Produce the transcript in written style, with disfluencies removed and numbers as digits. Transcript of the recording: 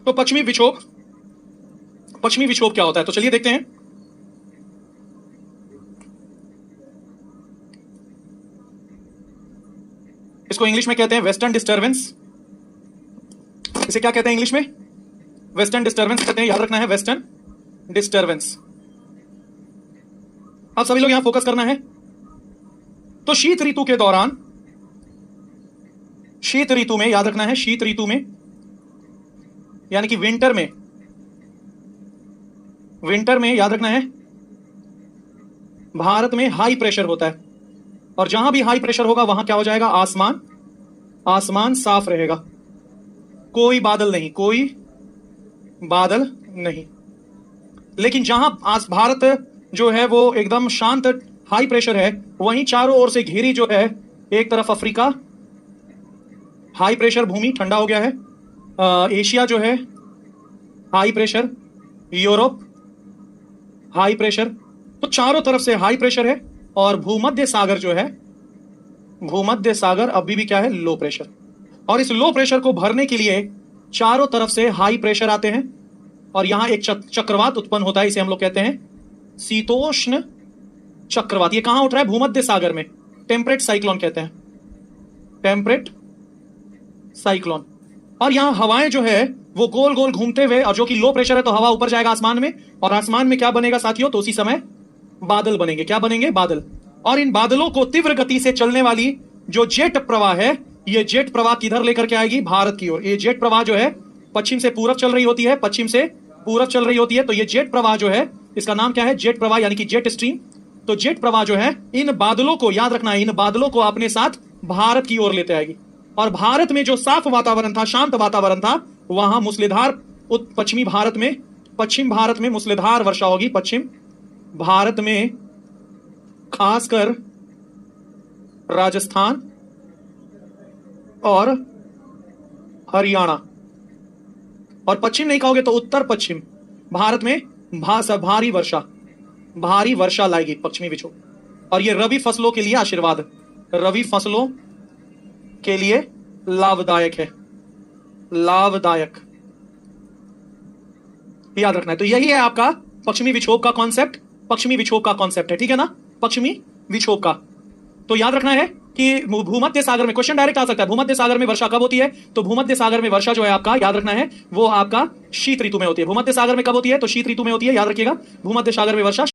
तो पश्चिमी विक्षोभ क्या होता है, तो चलिए देखते हैं। इसको इंग्लिश में कहते हैं वेस्टर्न डिस्टर्बेंस। इसे क्या कहते हैं इंग्लिश में? वेस्टर्न डिस्टर्बेंस कहते हैं, याद रखना है, वेस्टर्न डिस्टर्बेंस। अब सभी लोग यहां फोकस करना है। तो शीत ऋतु के दौरान, शीत ऋतु में याद रखना है, शीत ऋतु में यानी कि विंटर में याद रखना है, भारत में हाई प्रेशर होता है। और जहां भी हाई प्रेशर होगा वहां क्या हो जाएगा? आसमान साफ रहेगा, कोई बादल नहीं। लेकिन जहां भारत जो है वो एकदम शांत हाई प्रेशर है, वहीं चारों ओर से घिरी जो है, एक तरफ अफ्रीका हाई प्रेशर भूमि, ठंडा हो गया है, एशिया जो है high pressure, Europe high pressure, तो चारों तरफ से हाई प्रेशर है। और भूमध्य सागर जो है, भूमध्य सागर अभी भी क्या है? Low pressure. और इस लो प्रेशर को भरने के लिए चारों तरफ से हाई प्रेशर आते हैं और यहां एक चक्रवात उत्पन्न होता है, इसे हम लोग कहते हैं शीतोष्ण चक्रवात। ये कहां उठ रहा है? भूमध्य सागर में। टेम्परेट साइक्लोन कहते हैं, टेम्परेट साइक्लोन। और यहां हवाएं जो है वो गोल गोल घूमते हुए, और जो कि लो प्रेशर है तो हवा ऊपर जाएगा आसमान में, और आसमान में क्या बनेगा साथियों? तो उसी समय बादल बनेंगे। क्या बनेंगे? बादल। और इन बादलों को तीव्र गति से चलने वाली जो जेट प्रवाह है, ये जेट प्रवाह किधर लेकर के आएगी? भारत की ओर। ये जेट प्रवाह जो है पश्चिम से पूरब चल रही होती है, पश्चिम से पूरब चल रही होती है। तो ये जेट प्रवाह जो है, इसका नाम क्या है? जेट प्रवाह, यानी कि जेट स्ट्रीम। तो जेट प्रवाह जो है इन बादलों को, याद रखना है, इन बादलों को अपने साथ भारत की ओर लेते आएगी। और भारत में जो साफ वातावरण था, शांत वातावरण था, वहां मूसलाधार पश्चिम भारत में मूसलाधार वर्षा होगी। पश्चिम भारत में खासकर राजस्थान और हरियाणा, और पश्चिम नहीं कहोगे तो उत्तर पश्चिम भारत में भारी वर्षा लाएगी पश्चिमी विक्षोभ। और ये रबी फसलों के लिए आशीर्वाद, रबी फसलों के लिए लाभदायक है, लाभदायक, याद रखना है। तो यही है आपका पश्चिमी विक्षोभ का कॉन्सेप्ट, पश्चिमी विक्षोभ का कॉन्सेप्ट है, ठीक है ना? पश्चिमी विक्षोभ का तो याद रखना है कि भूमध्य सागर में, क्वेश्चन डायरेक्ट आ सकता है, भूमध्य सागर में वर्षा कब होती है? तो भूमध्य सागर में वर्षा जो है आपका, याद रखना है, वो आपका शीत ऋतु में होती है। भूमध्य सागर में कब होती है? तो शीत ऋतु में होती है, याद रखिएगा, भूमध्य सागर में वर्षा